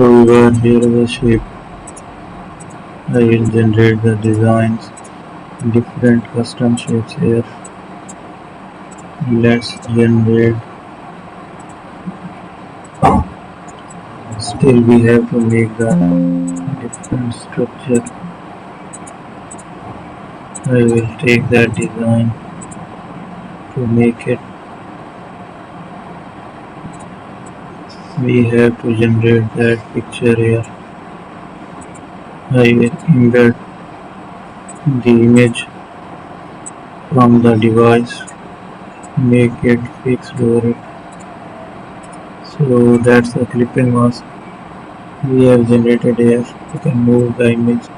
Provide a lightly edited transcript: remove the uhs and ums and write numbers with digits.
Hello everyone, here is a shape. I will generate the designs, different custom shapes here. Let's generate. Still we have to make the different structure. I will take that design to make it. We have to generate that picture here. I will embed the image from the device, make it fixed over it. So that's the clipping mask we have generated here. You can move the image